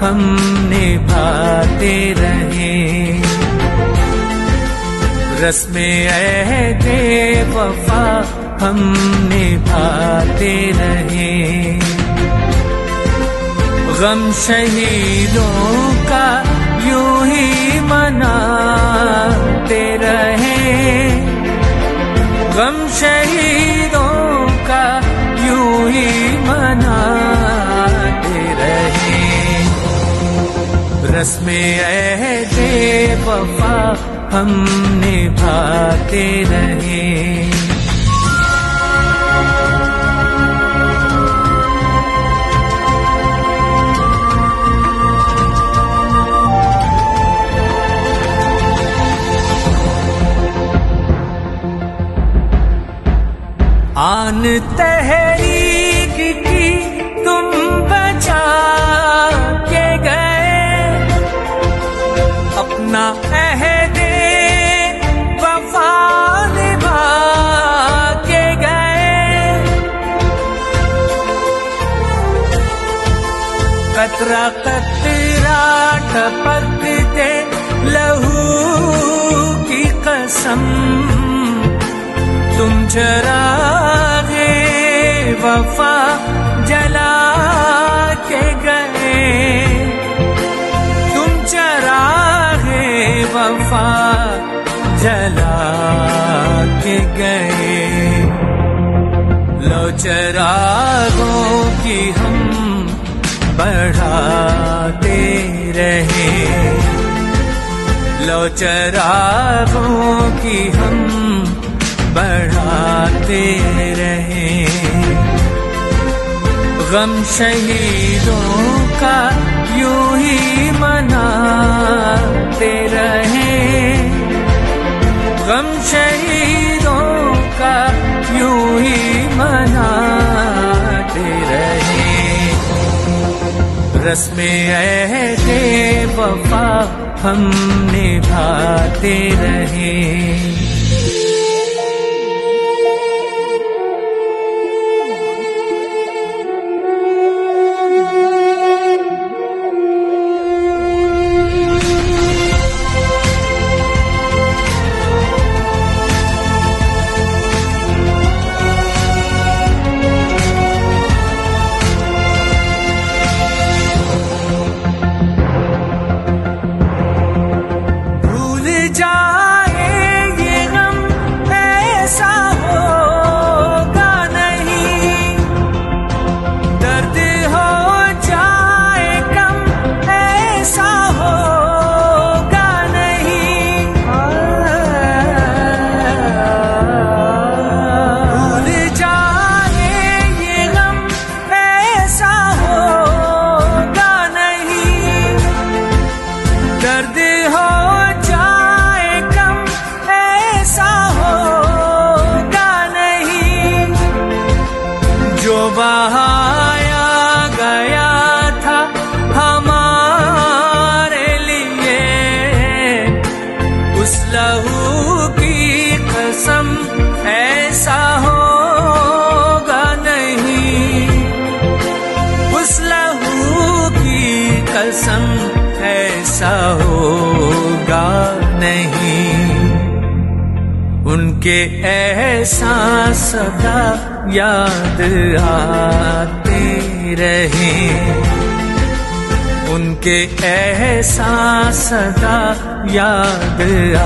हम निभाते रहे। रस्मे अहदे वफा हम निभाते रहे। गम शहीदों का यूं ही मनाते रहे। गम शहीदों का यूं ही मनाते रहे। रस्मे अहदे वफा हम निभाते रहे। आन तहरीक की तुम बचा के गए। अपना अहदे वफा निभा के गए। कतरा कतरा टपकते लहू की कसम तुम चरागे वफा जला के गए। तुम चरागे वफा जला के गए। लो चरागों की हम बढ़ाते रहे। लो चरागों की हम बढ़ाते रहे। गम शहीदों का यूं ही मनाते रहे। गम शहीदों का यूं ही मनाते रहे। रस्मे अहदे वफा हम निभाते रहे। दर्द हो जाए कम ऐसा होगा नहीं। जो बहाया गया था हमारे लिए उस लहू की कसम ऐसा होगा नहीं। उस लहू की कसम ऐसा होगा नहीं। उनके एहसास सदा याद आते रहे। उनके एहसास सदा याद आ